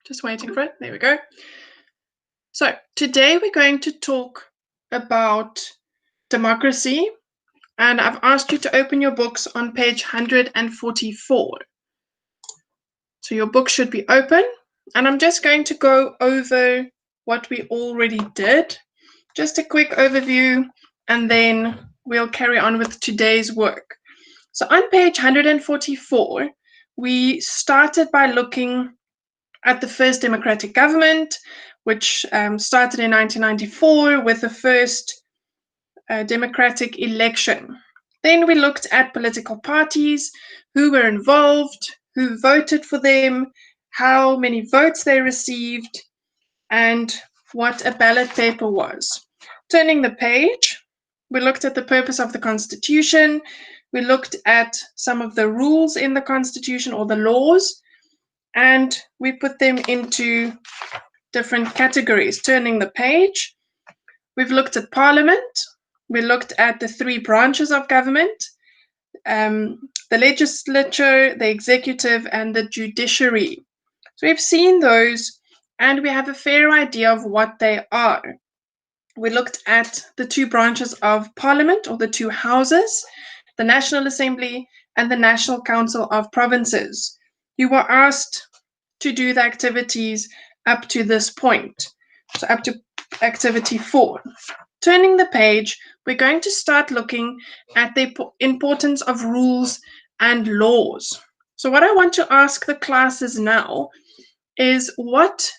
Just waiting for it. There we go. So today we're going to talk about democracy, and I've asked you to open your books on page 144. So your book should be open, and I'm just going to go over what we already did, just a quick overview, and then we'll carry on with today's work. So on page 144, we started by looking at the first democratic government, which started in 1994 with the first democratic election. Then we looked at political parties, who were involved, who voted for them, how many votes they received, and what a ballot paper was. Turning the page, we looked at the purpose of the Constitution. We looked at some of the rules in the Constitution or the laws, and we put them into different categories. Turning the page, we've looked at Parliament. We looked at the three branches of government, the legislature, the executive, and the judiciary. So we've seen those, and we have a fair idea of what they are. We looked at the two branches of Parliament, or the two houses, the National Assembly and the National Council of Provinces. You were asked to do the activities up to this point, so up to activity 4. Turning the page, we're going to start looking at the importance of rules and laws. So what I want to ask the classes now is, what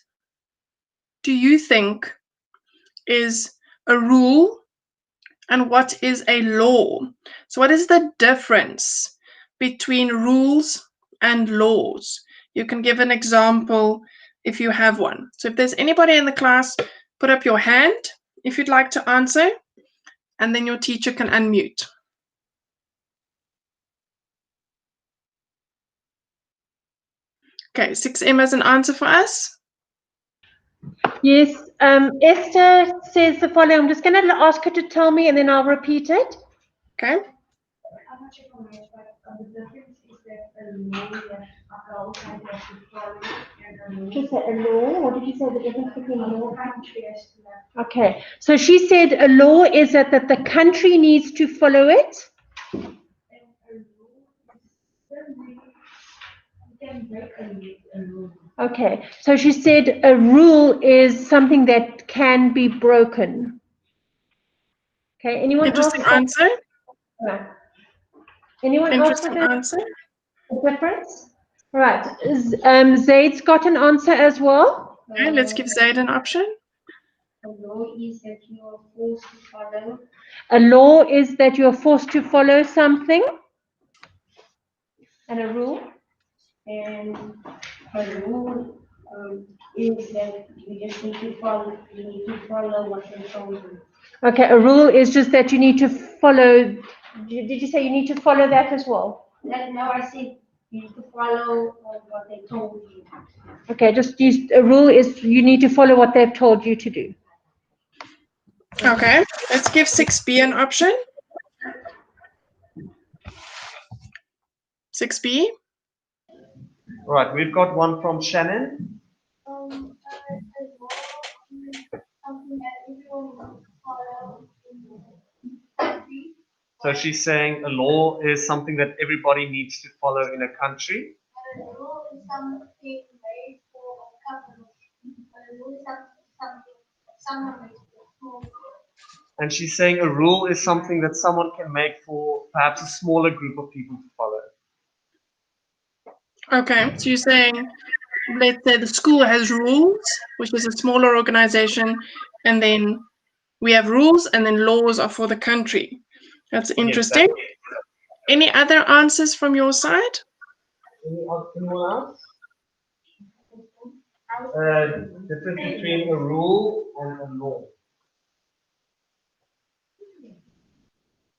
do you think is a rule and what is a law? So what is the difference between rules and laws? You can give an example if you have one. So if there's anybody in the class, put up your hand if you'd like to answer, and then your teacher can unmute. Okay, 6M has an answer for us. Yes, Esther says the following. I'm just going to ask her to tell me and then I'll repeat it. Okay. I'm not sure if I'm right, but the difference is that a law that outside has to follow and She said a law. What did you say the difference between a law and country has to Okay, so she said a law is that the country needs to follow it. and a law is you can break a rule. Okay, so she said a rule is something that can be broken. Okay, anyone Interesting else? answer. No. Anyone Interesting else answer. the difference? Right, Zaid's got an answer as well. Okay, let's give Zaid an option. A law is that you are forced to follow. A law is that you are forced to follow something. And a rule? And a rule is that you just need to follow. You need to follow what they told you. Okay, a rule is just that you need to follow. Did you say you need to follow that as well? No, I said you need to follow what they told you. Okay, just use a rule is you need to follow what they've told you to do. Okay, let's give 6B an option. 6B. All right, we've got one from Shannon. A law is something that everyone must follow in the country. So she's saying a law is something that everybody needs to follow in a country. A law is something made for a government. A law is something someone makes for a small group. And she's saying a rule is something that someone can make for perhaps a smaller group of people to follow. Okay, so you're saying, let's say the school has rules, which is a smaller organization, and then we have rules, and then laws are for the country. That's interesting. Yes, Any other answers from your side? Anyone else? Difference between a rule and a law.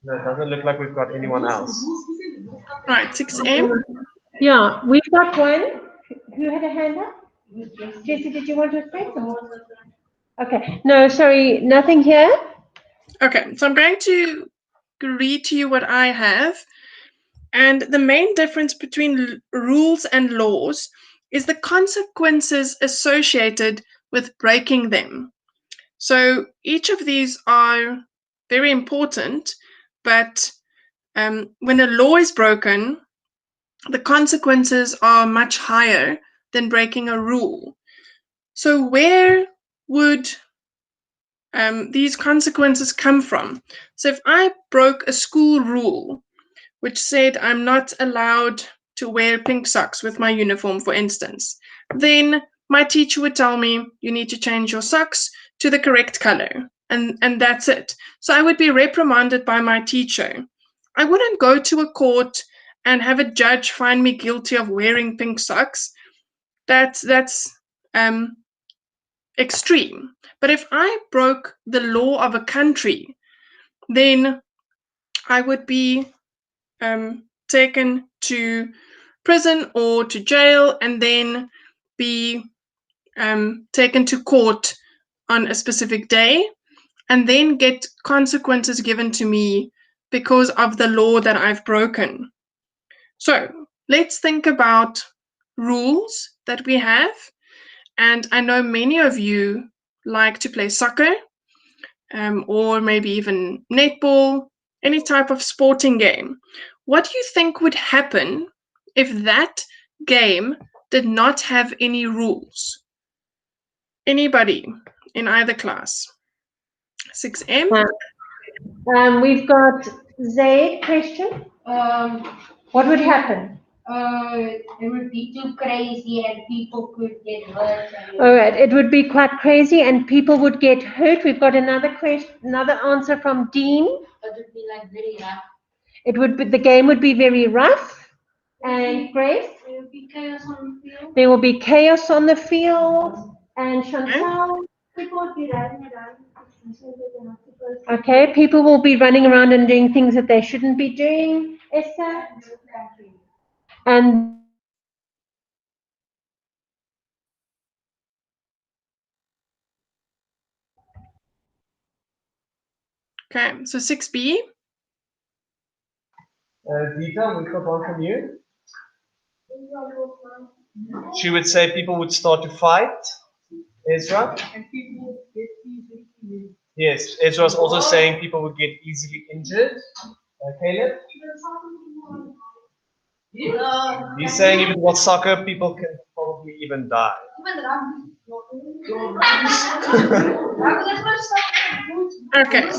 No, it doesn't look like we've got anyone else. Right, 6M. Yeah, we've got one. Who had a hand up? Jessie, did you want to say something? Okay, no, sorry, nothing here. Okay, so I'm going to read to you what I have. And the main difference between rules and laws is the consequences associated with breaking them. So each of these are very important, but when a law is broken, the consequences are much higher than breaking a rule. So where would these consequences come from? So if I broke a school rule, which said I'm not allowed to wear pink socks with my uniform, for instance, then my teacher would tell me, you need to change your socks to the correct color, and that's it. So I would be reprimanded by my teacher. I wouldn't go to a court and have a judge find me guilty of wearing pink socks. That's extreme. But if I broke the law of a country, then I would be taken to prison or to jail, and then be taken to court on a specific day, and then get consequences given to me because of the law that I've broken. So let's think about rules that we have. And I know many of you like to play soccer, or maybe even netball, any type of sporting game. What do you think would happen if that game did not have any rules? Anybody in either class? 6M? We've got Zaid question. What would happen? It would be too crazy and people could get hurt. All right, it would be quite crazy and people would get hurt. We've got another question, another answer from Dean. It would be like very rough. It would be, the game would be very rough. And Grace? There would be chaos on the field. There will be chaos on the field. And Chantal? People would be running around. Okay, people will be running around and doing things that they shouldn't be doing. Esther? And Okay, so 6B. Dita, we've got one from you. She would say people would start to fight. Ezra? Yes, Ezra's also saying people would get easily injured. Caleb? He's saying if it was soccer, people can probably even die. Okay,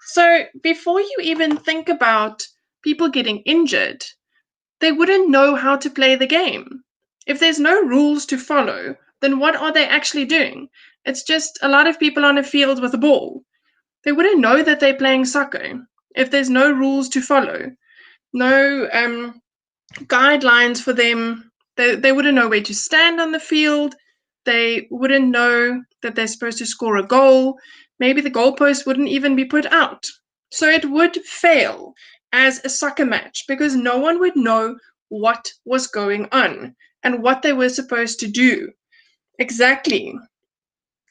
so before you even think about people getting injured, they wouldn't know how to play the game. If there's no rules to follow, then what are they actually doing? It's just a lot of people on a field with a ball. They wouldn't know that they're playing soccer if there's no rules to follow, no guidelines for them. They wouldn't know where to stand on the field. They wouldn't know that they're supposed to score a goal. Maybe the goalpost wouldn't even be put out. So it would fail as a soccer match because no one would know what was going on and what they were supposed to do. Exactly.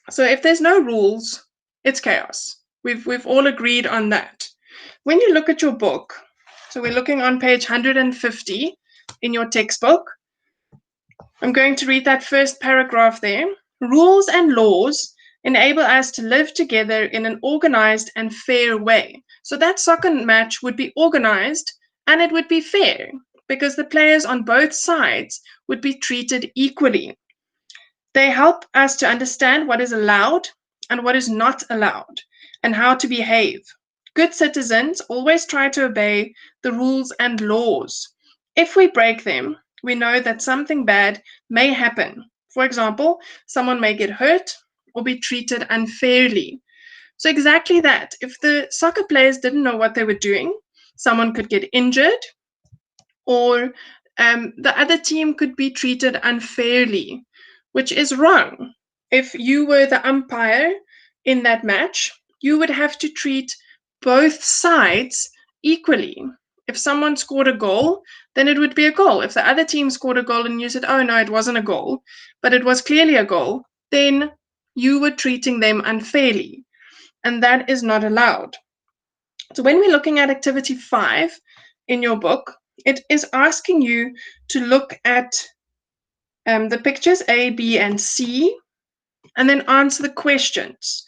So if there's no rules, it's chaos. We've all agreed on that. When you look at your book, so we're looking on page 150 in your textbook. I'm going to read that first paragraph there. Rules and laws enable us to live together in an organized and fair way. So that soccer match would be organized and it would be fair because the players on both sides would be treated equally. They help us to understand what is allowed and what is not allowed and how to behave. Good citizens always try to obey the rules and laws. If we break them, we know that something bad may happen. For example, someone may get hurt or be treated unfairly. So exactly that. If the soccer players didn't know what they were doing, someone could get injured, or the other team could be treated unfairly, which is wrong. If you were the umpire in that match, you would have to treat both sides equally. If someone scored a goal, then it would be a goal. If the other team scored a goal and you said, oh no, it wasn't a goal, but it was clearly a goal, then you were treating them unfairly. And that is not allowed. So when we're looking at activity 5 in your book, it is asking you to look at the pictures A, B, and C, and then answer the questions.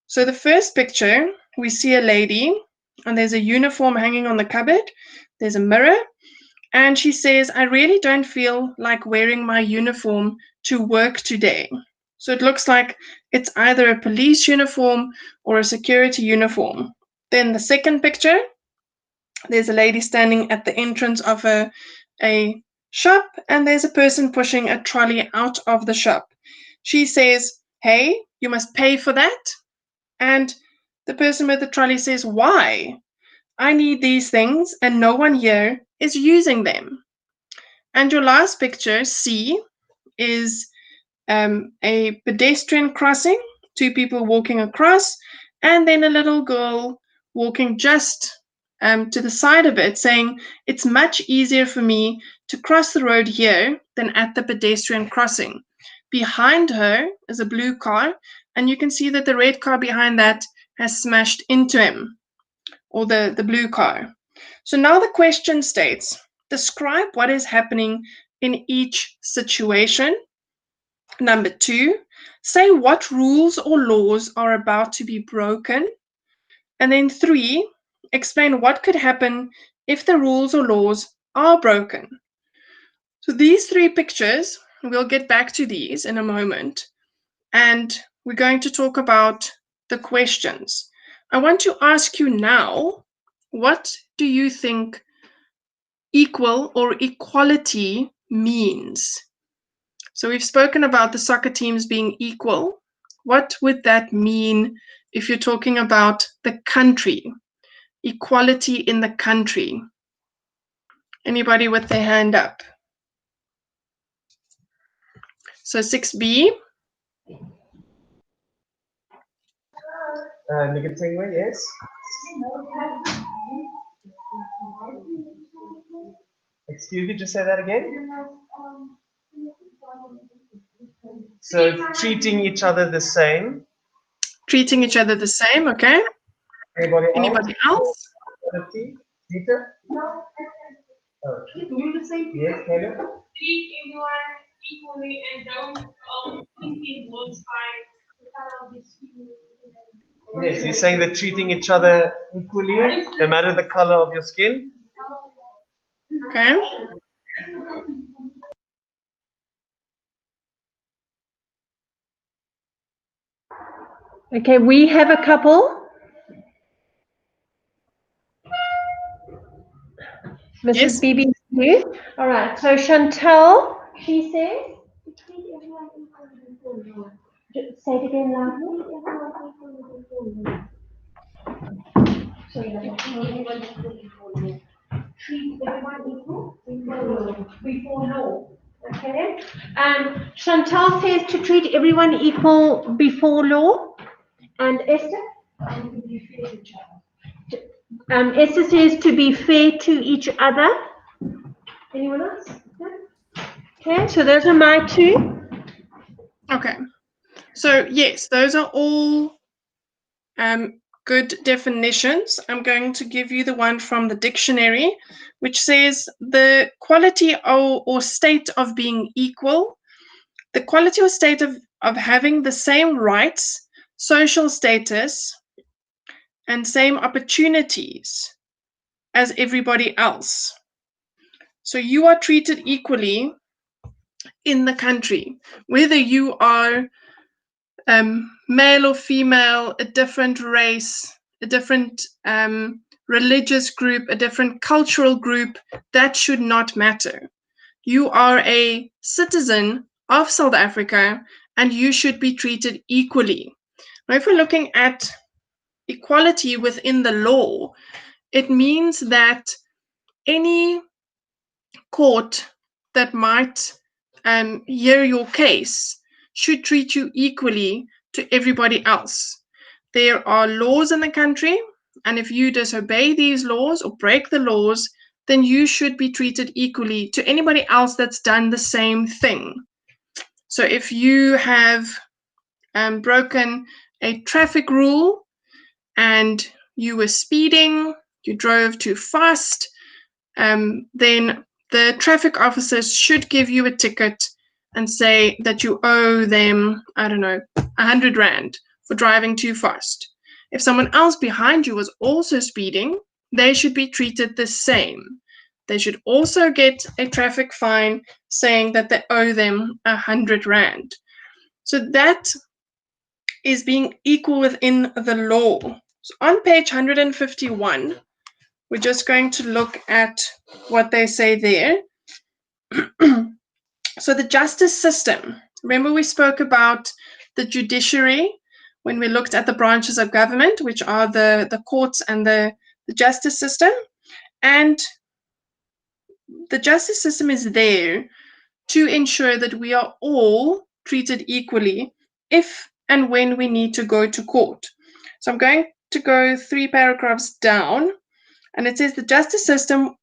So the first picture, we see a lady, and there's a uniform hanging on the cupboard. There's a mirror, and she says, I really don't feel like wearing my uniform to work today. So it looks like it's either a police uniform or a security uniform. Then the second picture, there's a lady standing at the entrance of a shop, and there's a person pushing a trolley out of the shop. She says, hey, you must pay for that. And the person with the trolley says, why? I need these things and no one here is using them. And your last picture, C, is a pedestrian crossing, two people walking across, and then a little girl walking just to the side of it, saying, it's much easier for me to cross the road here than at the pedestrian crossing. Behind her is a blue car, and you can see that the red car behind that has smashed into him, or the blue car. So now the question states, describe what is happening in each situation. Number 2, say what rules or laws are about to be broken. And then 3, explain what could happen if the rules or laws are broken. So these 3 pictures, we'll get back to these in a moment, and we're going to talk about the questions. I want to ask you now, what do you think equal or equality means? So we've spoken about the soccer teams being equal. What would that mean if you're talking about the country? Equality in the country. Anybody with their hand up? So 6B. Nikitingwe, yes. Excuse me, just say that again. So treating each other the same. Treating each other the same, okay? Anybody else? Peter? No. Oh. You the same. Yes, Caleb? Treat everyone equally and don't think it looks Yes, you're saying that treating each other equally, no matter the color of your skin. Okay. Okay, we have a couple. Mrs. Yes. Bibi, you? All right, so Chantel, she says, say it again loudly. Treat everyone equal before law. Okay. Chantal says to treat everyone equal before law. And Esther? Esther says to be fair to each other. Anyone else? No? Okay, so those are my 2. Okay. So yes, those are all good definitions. I'm going to give you the one from the dictionary, which says the quality or state of being equal, the quality or state of having the same rights, social status, and same opportunities as everybody else. So you are treated equally in the country, whether you are male or female, a different race, a different religious group, a different cultural group, that should not matter. You are a citizen of South Africa and you should be treated equally. Now, if we're looking at equality within the law, it means that any court that might hear your case should treat you equally to everybody else. There are laws in the country, and if you disobey these laws or break the laws, then you should be treated equally to anybody else that's done the same thing. So if you have broken a traffic rule and you were speeding, you drove too fast, then the traffic officers should give you a ticket and say that you owe them, I don't know, 100 Rand for driving too fast. If someone else behind you was also speeding, they should be treated the same. They should also get a traffic fine saying that they owe them 100 Rand. So that is being equal within the law. So on page 151, we're just going to look at what they say there. So the justice system, remember we spoke about the judiciary when we looked at the branches of government, which are the courts and the justice system. And the justice system is there to ensure that we are all treated equally if and when we need to go to court. So I'm going to go 3 paragraphs down, and it says the justice system,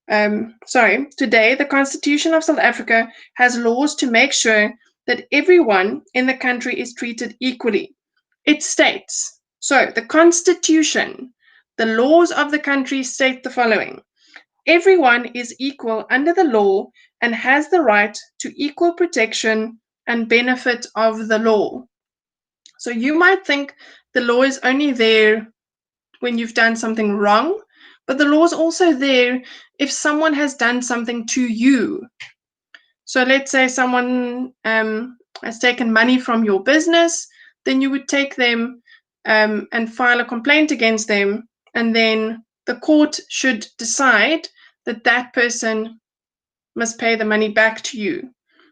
today the Constitution of South Africa has laws to make sure that everyone in the country is treated equally. It states, so the Constitution, the laws of the country state the following. Everyone is equal under the law and has the right to equal protection and benefit of the law. So you might think the law is only there when you've done something wrong, but the law is also there if someone has done something to you. So let's say someone has taken money from your business, then you would take them and file a complaint against them, and then the court should decide that that person must pay the money back to you,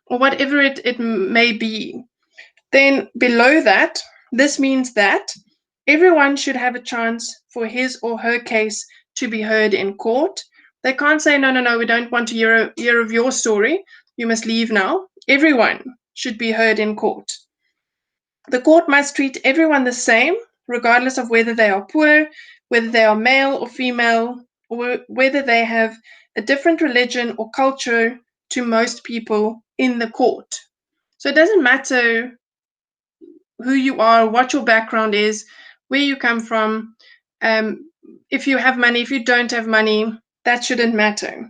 or whatever it may be. Then below that, this means that everyone should have a chance for his or her case to be heard in court. They can't say, no, we don't want to hear of your story. You must leave now. Everyone should be heard in court. The court must treat everyone the same, regardless of whether they are poor, whether they are male or female, or whether they have a different religion or culture to most people in the court. So it doesn't matter who you are, what your background is, where you come from, if you have money, if you don't have money, that shouldn't matter.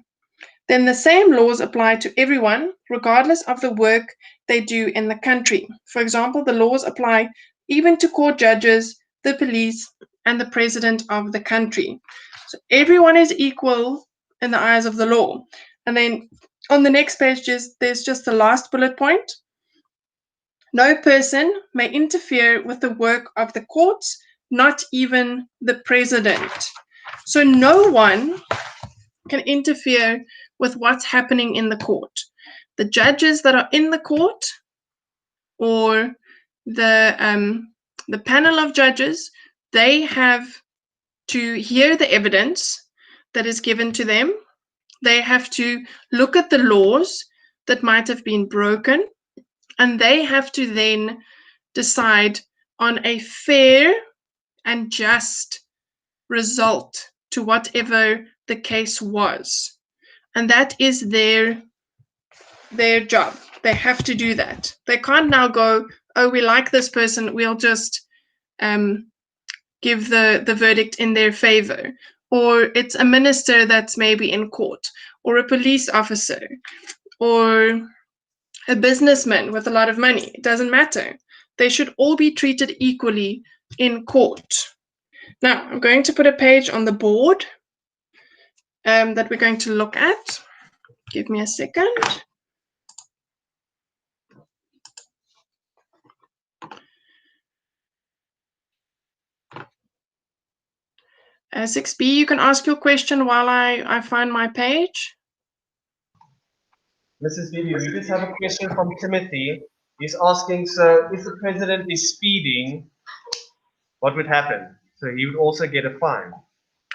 Then the same laws apply to everyone, regardless of the work they do in the country. For example, the laws apply even to court judges, the police, and the president of the country. So everyone is equal in the eyes of the law. And then on the next page, there's just the last bullet point. No person may interfere with the work of the courts, not even the president. So no one can interfere with what's happening in the court. The judges that are in the court, or the panel of judges, they have to hear the evidence that is given to them. They have to look at the laws that might have been broken, and they have to then decide on a fair and just result to whatever the case was. And that is their job. They have to do that. They can't now go, oh, we like this person, we'll just give the verdict in their favor. Or it's a minister that's maybe in court, or a police officer, or a businessman with a lot of money. It doesn't matter. They should all be treated equally in court. Now, I'm going to put a page on the board that we're going to look at. Give me a second. As 6B, you can ask your question while I find my page. Mrs. Vivi, we just have a question from Timothy. He's asking, so if the president is speeding, what would happen? So he would also get a fine.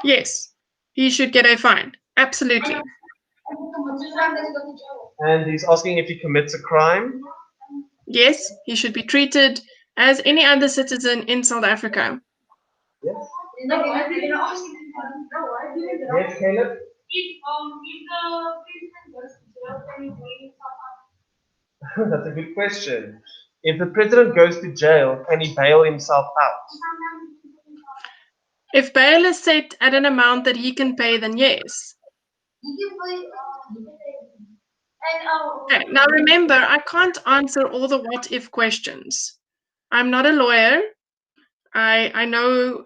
Yes, he should get a fine. Absolutely. And he's asking if he commits a crime. Yes, he should be treated as any other citizen in South Africa. Yes. Yes, Caleb? If the president goes to jail, can he bail himself out? That's a good question. If the president goes to jail, can he bail himself out? If bail is set at an amount that he can pay, then yes. And Okay, now remember, I can't answer all the what if questions. I'm not a lawyer. I know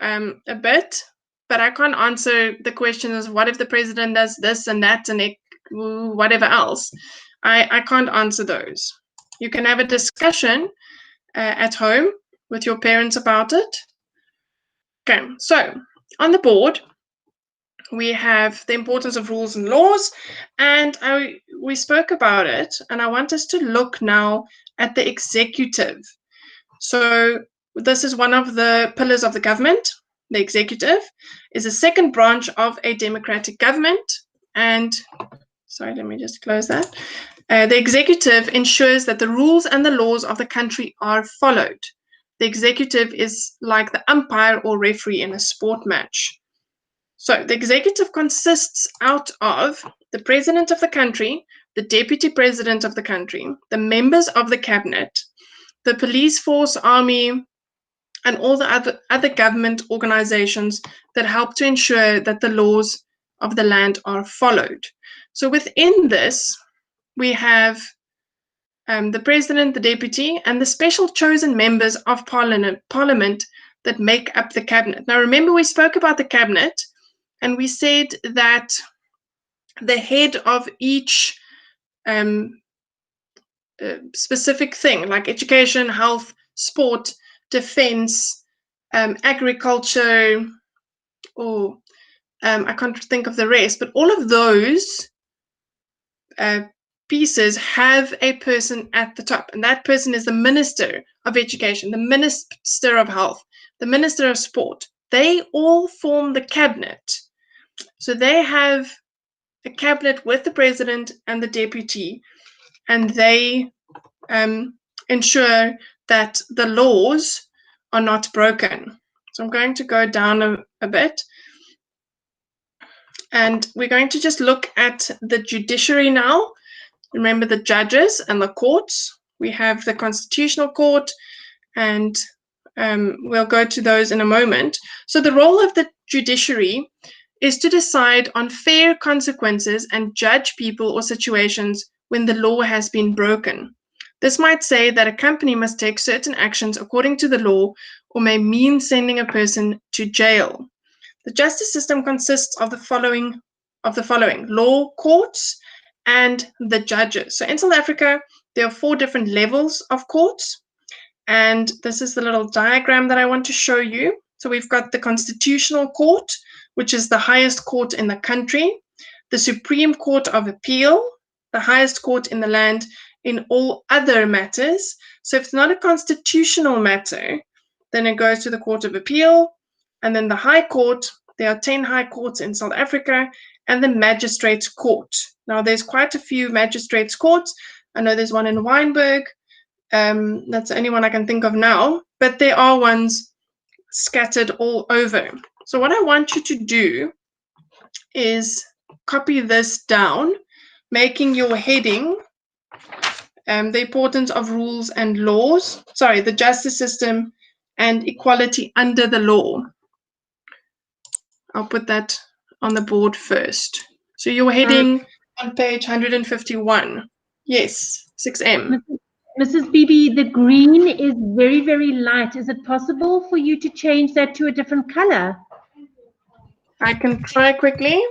a bit, but I can't answer the questions. What if the president does this and that and whatever else? I can't answer those. You can have a discussion at home with your parents about it. Okay, so on the board, we have the importance of rules and laws, and we spoke about it, and I want us to look now at the executive. So this is one of the pillars of the government. The executive is a second branch of a democratic government, and sorry, let me just close that. The executive ensures that the rules and the laws of the country are followed. The executive is like the umpire or referee in a sport match. So the executive consists out of the president of the country, the deputy president of the country, the members of the cabinet, the police force, army, and all the other government organizations that help to ensure that the laws of the land are followed. So within this, we have the president, the deputy, and the special chosen members of parliament that make up the cabinet. Now, remember, we spoke about the cabinet, and we said that the head of each specific thing, like education, health, sport, defense, agriculture, or I can't think of the rest, but all of those pieces have a person at the top, and that person is the Minister of Education, the Minister of Health, the Minister of Sport. They all form the cabinet. So they have a cabinet with the president and the deputy, and they ensure that the laws are not broken. So I'm going to go down a bit. And we're going to just look at the judiciary now. Remember the judges and the courts. We have the Constitutional Court, and we'll go to those in a moment. So the role of the judiciary is to decide on fair consequences and judge people or situations when the law has been broken. This might say that a company must take certain actions according to the law, or may mean sending a person to jail. The justice system consists of the following law courts and the judges. So in South Africa, there are 4 different levels of courts, and this is the little diagram that I want to show you. So we've got the Constitutional Court, which is the highest court in the country, the Supreme Court of Appeal, the highest court in the land in all other matters. So if it's not a constitutional matter, then it goes to the Court of Appeal, and then the High Court. There are 10 high courts in South Africa, and the Magistrates Court. Now, there's quite a few magistrates courts. I know there's one in Wynberg. That's the only one I can think of now, but there are ones scattered all over. So what I want you to do is copy this down, making your heading the importance of rules and laws, the justice system and equality under the law. I'll put that on the board first. So your heading on page 151. Yes, 6M. Mrs. Bibi, the green is very, very light. Is it possible for you to change that to a different color? I can try quickly.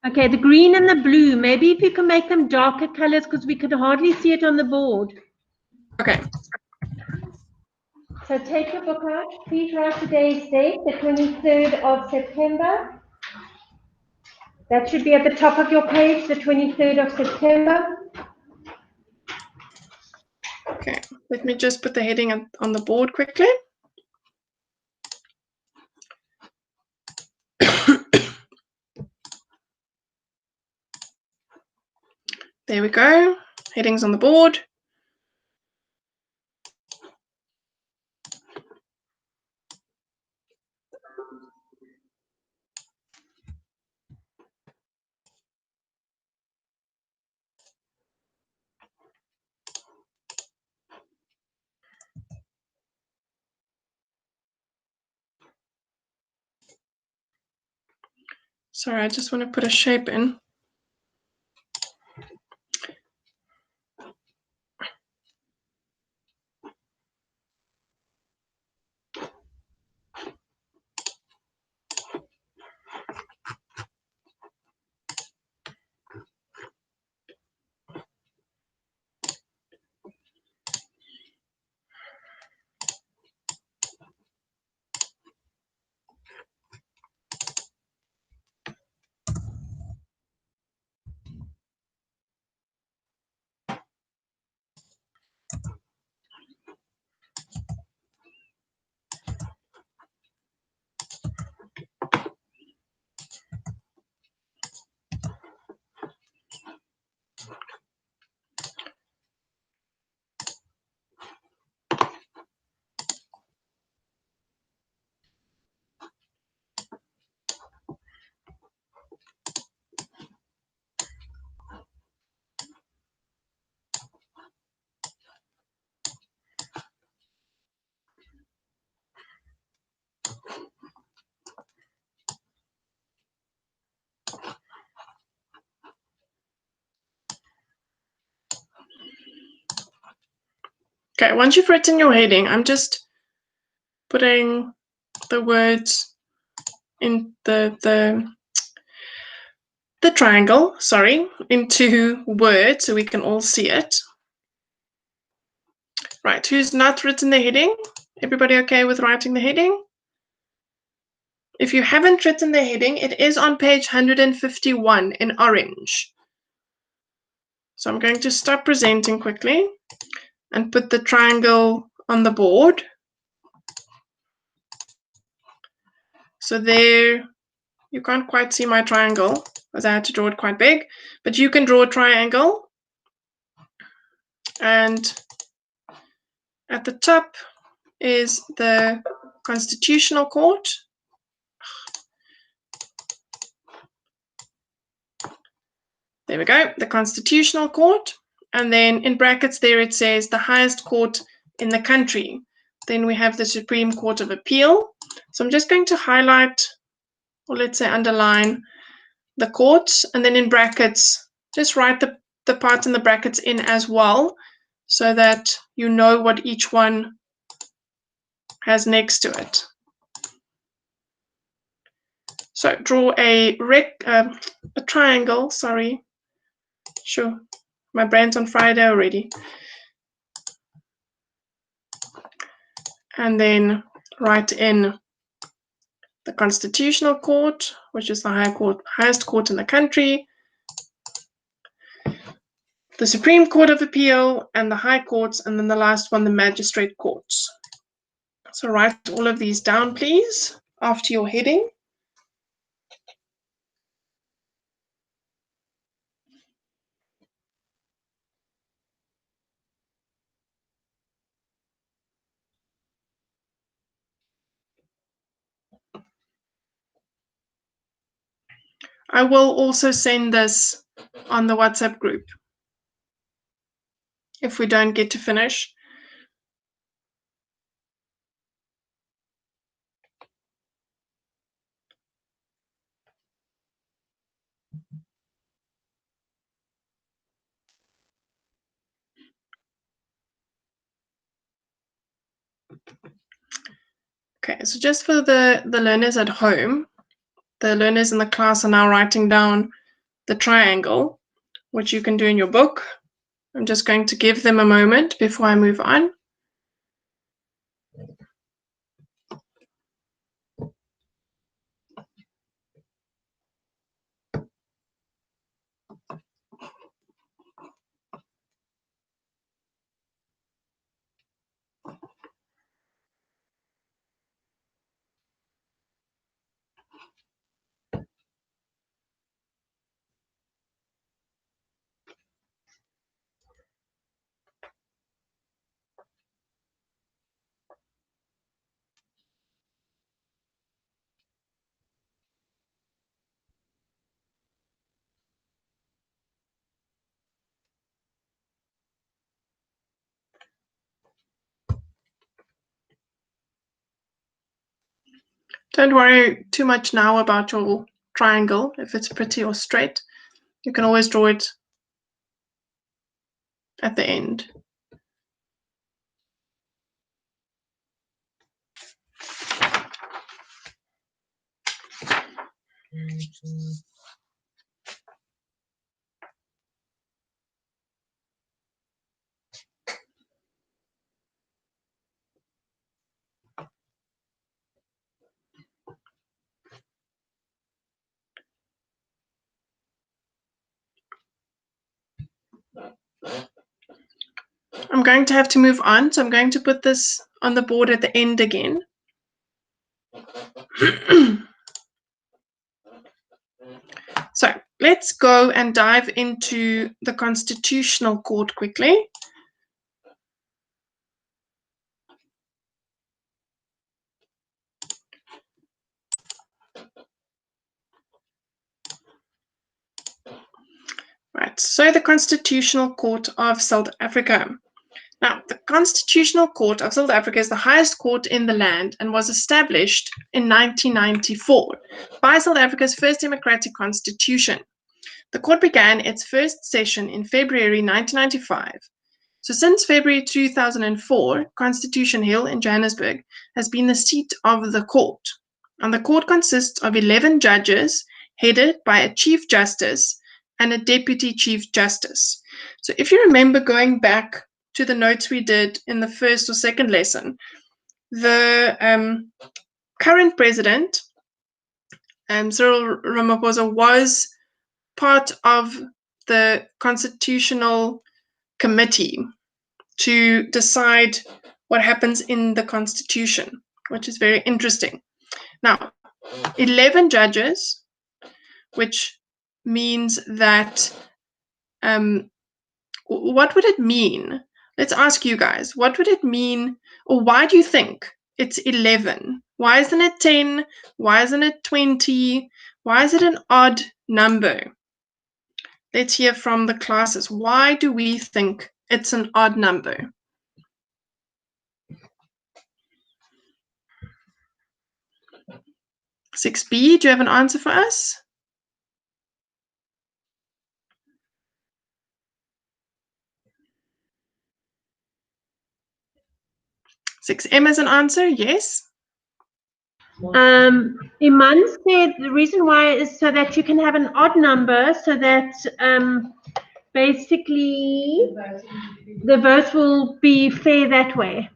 Okay, the green and the blue. Maybe if you can make them darker colors, because we could hardly see it on the board. Okay. So take your book out. Please write today's date, the 23rd of September. That should be at the top of your page, the 23rd of September. Okay, let me just put the heading on the board quickly. There we go. Headings on the board. Sorry, I just want to put a shape in. Okay, once you've written your heading, I'm just putting the words in the triangle, sorry, into Word so we can all see it. Right, who's not written the heading? Everybody okay with writing the heading? If you haven't written the heading, it is on page 151 in orange. So I'm going to stop presenting quickly and put the triangle on the board. So there, you can't quite see my triangle because I had to draw it quite big, but you can draw a triangle. And at the top is the Constitutional Court. There we go, the Constitutional Court. And then in brackets there it says the highest court in the country. Then we have the Supreme Court of Appeal. So I'm just going to highlight, or let's say underline, the courts, and then in brackets, just write the part in the brackets in as well, so that you know what each one has next to it. So draw a triangle, sorry. Sure, my brain's on Friday already. And then write in the Constitutional Court, which is the highest court in the country, the Supreme Court of Appeal, and the High Courts, and then the last one, the Magistrate Courts. So write all of these down, please, after your heading. I will also send this on the WhatsApp group if we don't get to finish. Okay, so just for the learners at home, the learners in the class are now writing down the triangle, which you can do in your book. I'm just going to give them a moment before I move on. Don't worry too much now about your triangle, if it's pretty or straight. You can always draw it at the end. I'm going to have to move on, so I'm going to put this on the board at the end again. So let's go and dive into the Constitutional Court quickly. Right, so the Constitutional Court of South Africa. Now, the Constitutional Court of South Africa is the highest court in the land and was established in 1994 by South Africa's first democratic constitution. The court began its first session in February 1995 So since February 2004, Constitution Hill in Johannesburg has been the seat of the court. And the court consists of 11 judges headed by a Chief Justice and a Deputy Chief Justice. So if you remember going back to the notes we did in the first or second lesson, the current president, Cyril Ramaphosa, was part of the Constitutional Committee to decide what happens in the Constitution, which is very interesting. Now, 11 judges, which means that, what would it mean? Let's ask you guys, what would it mean, or why do you think it's 11? Why isn't it 10? Why isn't it 20? Why is it an odd number? Let's hear from the classes. Why do we think it's an odd number? Six B, do you have an answer for us? 6M as an answer, yes. Iman said the reason why is so that you can have an odd number, so that basically the votes will be fair that way.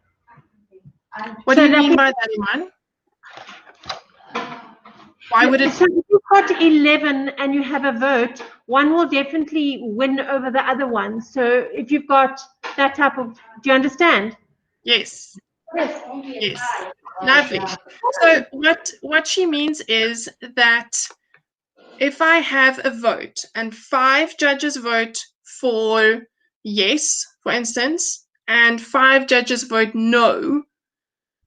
What So do you that mean we- by that, Iman? Why would it? So if you've got 11 and you have a vote, one will definitely win over the other one. So if you've got that type of, do you understand? Yes. Yes. Lovely. So what she means is that if I have a vote and 5 judges vote for yes, for instance, and 5 judges vote no,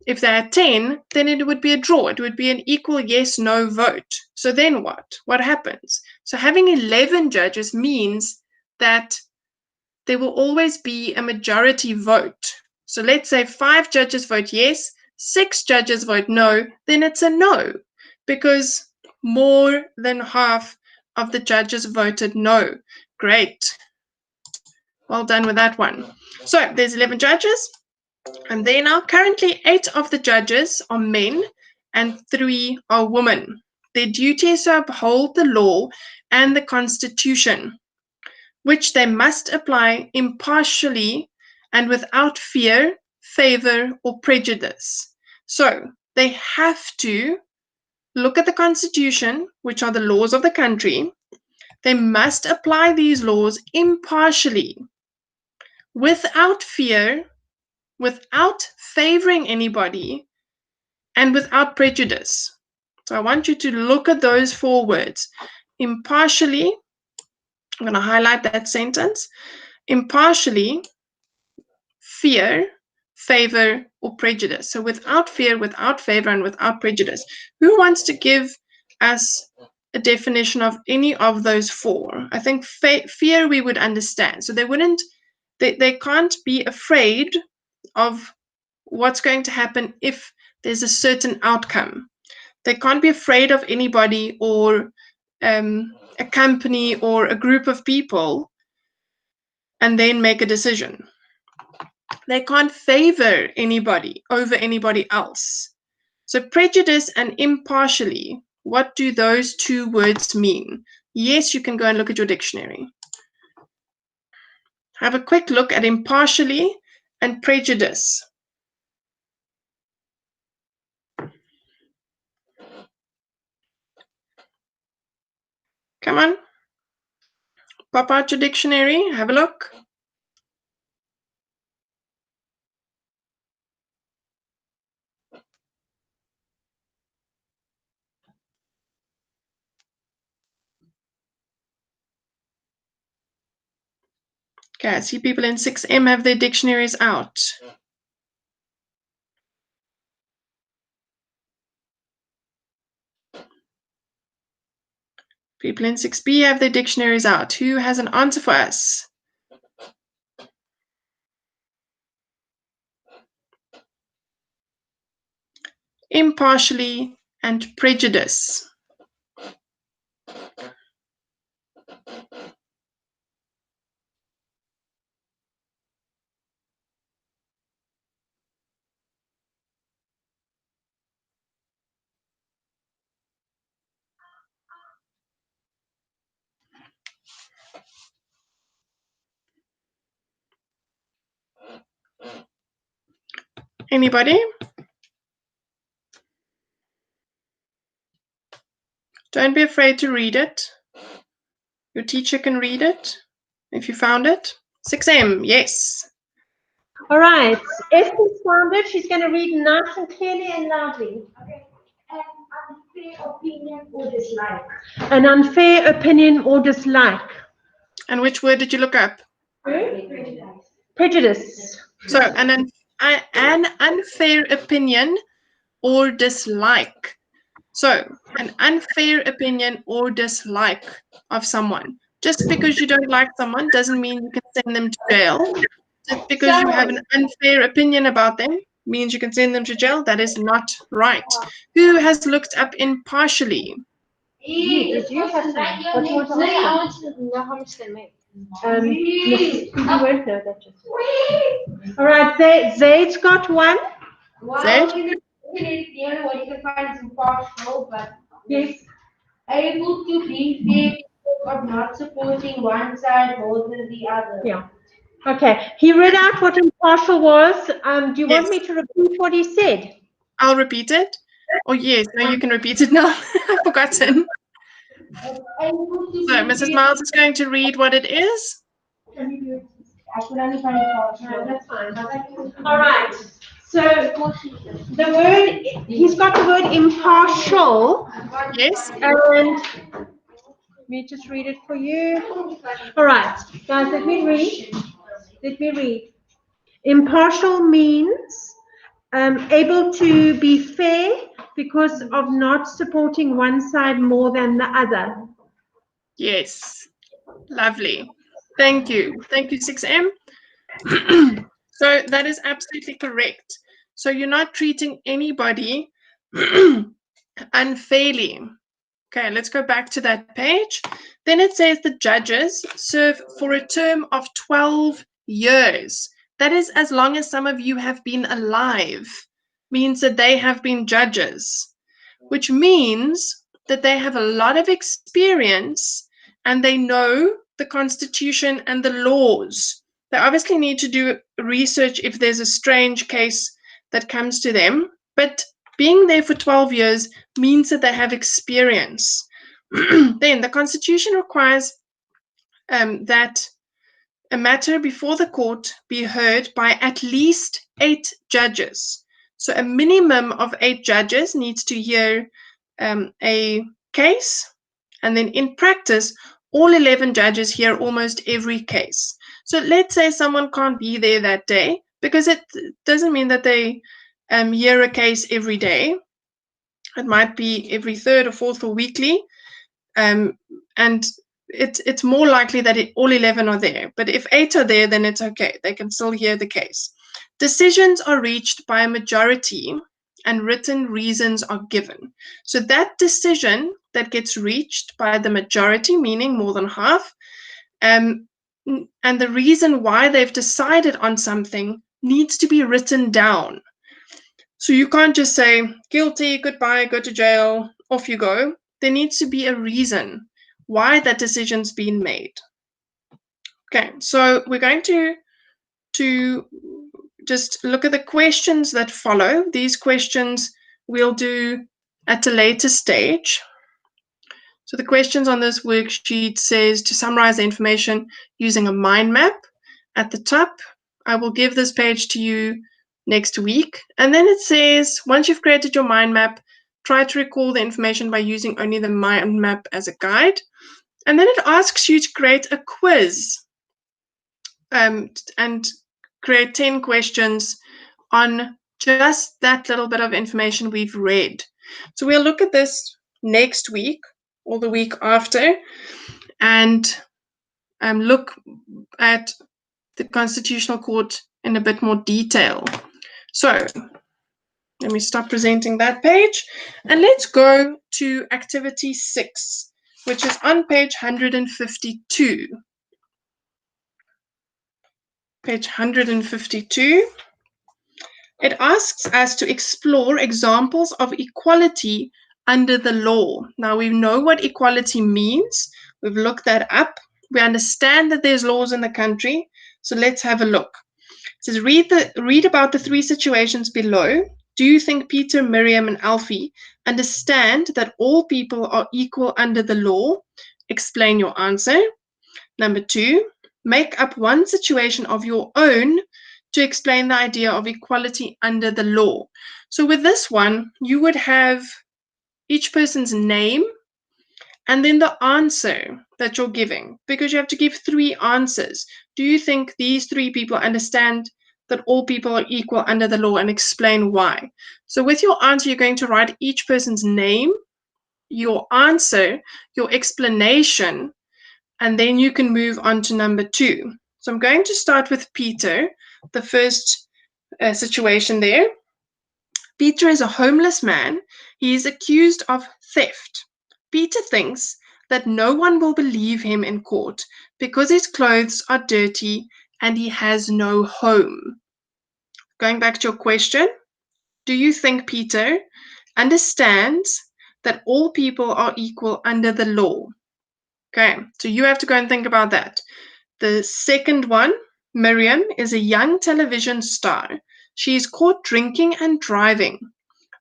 if there are 10, then it would be a draw. It would be an equal yes-no vote. So then what? What happens? So having 11 judges means that there will always be a majority vote. So let's say 5 judges vote yes, 6 judges vote no, then it's a no, because more than half of the judges voted no. Great. Well done with that one. So there's 11 judges, and they now currently 8 of the judges are men and 3 are women. Their duty is to uphold the law and the Constitution, which they must apply impartially and without fear, favor, or prejudice. So they have to look at the Constitution, which are the laws of the country. They must apply these laws impartially, without fear, without favoring anybody, and without prejudice. So I want you to look at those 4 words. Impartially, I'm going to highlight that sentence. Impartially, fear, favor, or prejudice. So without fear, without favor, and without prejudice. Who wants to give us a definition of any of those 4? I think fear we would understand. So they can't be afraid of what's going to happen if there's a certain outcome. They can't be afraid of anybody or a company or a group of people and then make a decision. They can't favor anybody over anybody else. So prejudice and impartially, what do those 2 words mean? Yes, you can go and look at your dictionary. Have a quick look at impartially and prejudice. Come on. Pop out your dictionary, have a look. Okay, I see people in 6M have their dictionaries out. People in 6B have their dictionaries out. Who has an answer for us? Impartially and prejudice. Anybody? Don't be afraid to read it. Your teacher can read it if you found it. 6M, yes. All right. Esther's found it. She's going to read nice and clearly and loudly. Okay. An unfair opinion or dislike. An unfair opinion or dislike. And which word did you look up? Prejudice. So an unfair opinion or dislike. So an unfair opinion or dislike of someone. Just because you don't like someone doesn't mean you can send them to jail. Just because you have an unfair opinion about them means you can send them to jail. That is not right. Who has looked up impartially? Did you have some? What do you want to ask? I want to know how much they make. You won't know that just. All right, Zaid's got one. Zaid? The only one you can find is impartial, but Yes. able to be fair of not supporting one side more than the other. Yeah. Okay. He read out what impartial was. Do you want Yes. me to repeat what he said? I'll repeat it. Oh, yes. No, you can repeat it now. I've forgotten. Able to So be Mrs. fair- Miles is going to read what it is. I could only find impartial. That's fine. All right. So the word, he's got the word impartial. Yes. And let me just read it for you. All right, guys, let me read. Impartial means able to be fair because of not supporting one side more than the other. Yes. Lovely. Thank you. Thank you, 6M. So that is absolutely correct. So you're not treating anybody unfairly. Okay, let's go back to that page. Then it says the judges serve for a term of 12 years. That is as long as some of you have been alive. Means that they have been judges, which means that they have a lot of experience and they know the Constitution and the laws. They obviously need to do research if there's a strange case that comes to them, but being there for 12 years means that they have experience. Then the Constitution requires that a matter before the court be heard by at least 8 judges. So a minimum of 8 judges needs to hear a case, and then in practice, all 11 judges hear almost every case. So let's say someone can't be there that day, because it doesn't mean that they hear a case every day. It might be every 3rd or 4th or weekly, and it's more likely that all 11 are there. But if 8 are there, then it's okay. They can still hear the case. Decisions are reached by a majority and written reasons are given. So that decision that gets reached by the majority, meaning more than half, and the reason why they've decided on something needs to be written down. So you can't just say, guilty, goodbye, go to jail, off you go. There needs to be a reason why that decision's been made. Okay, so we're going to just look at the questions that follow. These questions we'll do at a later stage. So the questions on this worksheet says to summarize the information using a mind map. At the top, I will give this page to you next week. And then it says, once you've created your mind map, try to recall the information by using only the mind map as a guide. And then it asks you to create a quiz and create 10 questions on just that little bit of information we've read. So we'll look at this next week or the week after and look at the Constitutional Court in a bit more detail. So let me stop presenting that page and let's go to activity 6, which is on page 152. Page 152. It asks us to explore examples of equality under the law. Now we know what equality means. We've looked that up. We understand that there's laws in the country. So let's have a look. It says, read about the three situations below. Do you think Peter, Miriam, and Alfie understand that all people are equal under the law? Explain your answer. Number 2, make up one situation of your own to explain the idea of equality under the law. So with this one, you would have each person's name and then the answer that you're giving, because you have to give 3 answers. Do you think these 3 people understand that all people are equal under the law, and explain why? So with your answer, you're going to write each person's name, your answer, your explanation, and then you can move on to number 2. So I'm going to start with Peter, the first situation there. Peter is a homeless man. He is accused of theft. Peter thinks that no one will believe him in court because his clothes are dirty and he has no home. Going back to your question, do you think Peter understands that all people are equal under the law? Okay, so you have to go and think about that. The second one, Miriam is a young television star. She is caught drinking and driving.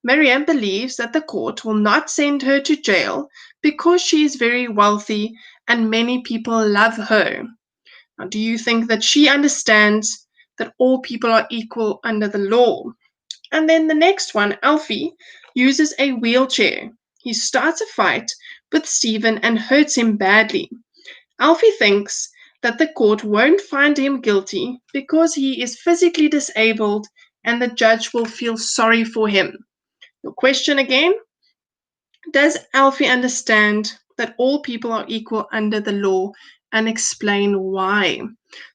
Miriam believes that the court will not send her to jail because she is very wealthy and many people love her. Now, do you think that she understands that all people are equal under the law? And then the next one, Alfie, uses a wheelchair. He starts a fight with Stephen and hurts him badly. Alfie thinks that the court won't find him guilty because he is physically disabled and the judge will feel sorry for him. Your question again, does Alfie understand that all people are equal under the law, and explain why?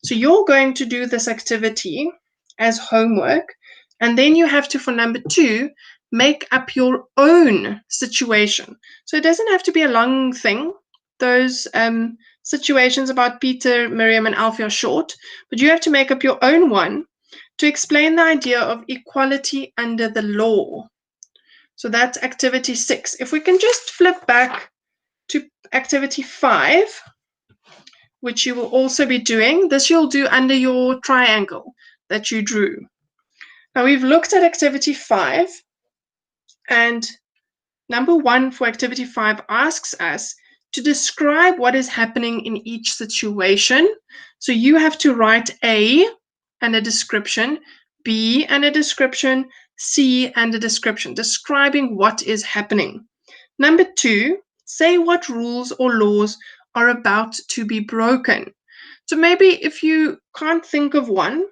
So you're going to do this activity as homework, and then you have to, for number 2, make up your own situation. So it doesn't have to be a long thing. Those situations about Peter, Miriam, and Alfie are short, but you have to make up your own one to explain the idea of equality under the law. So that's activity 6. If we can just flip back to activity 5, which you will also be doing. This you'll do under your triangle that you drew. Now we've looked at activity 5, and number 1 for activity 5 asks us to describe what is happening in each situation. So you have to write A and a description, B and a description, C and a description, describing what is happening. Number 2, say what rules or laws are about to be broken. So maybe if you can't think of one,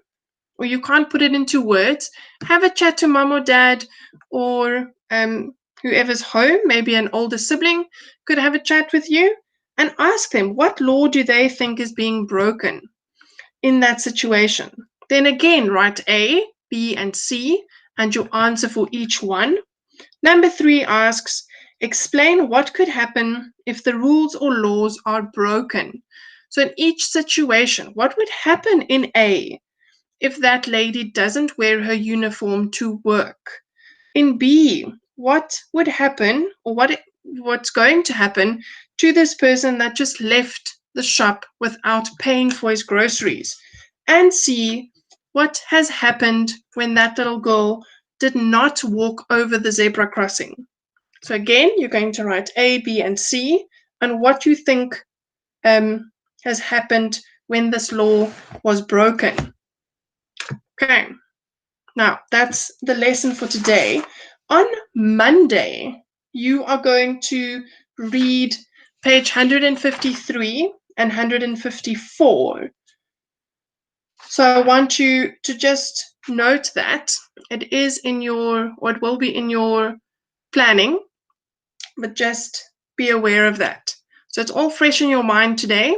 or you can't put it into words, have a chat to mom or dad, or whoever's home, maybe an older sibling could have a chat with you, and ask them what law do they think is being broken in that situation. Then again, write A, B, and C, and your answer for each one. Number 3 asks, explain what could happen if the rules or laws are broken. So in each situation, what would happen in A if that lady doesn't wear her uniform to work? In B, what would happen, or what's going to happen to this person that just left the shop without paying for his groceries? And C, what has happened when that little girl did not walk over the zebra crossing? So again, you're going to write A, B, and C, and what you think has happened when this law was broken. Okay, now that's the lesson for today. On Monday, you are going to read page 153 and 154. So I want you to just note that it is in your, or it will be in your planning, but just be aware of that. So it's all fresh in your mind today,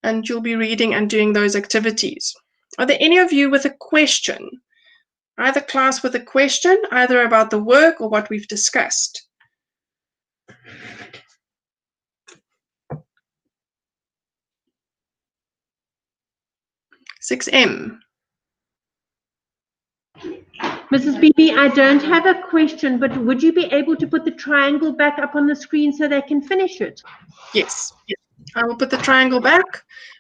and you'll be reading and doing those activities. Are there any of you with a question? Either class with a question, either about the work or what we've discussed? (6M). Mrs. Beebe, I don't have a question, but would you be able to put the triangle back up on the screen so they can finish it? Yes, I will put the triangle back.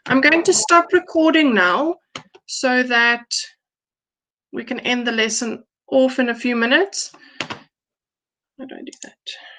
I'm going to stop recording now so that we can end the lesson off in a few minutes. How do I do that?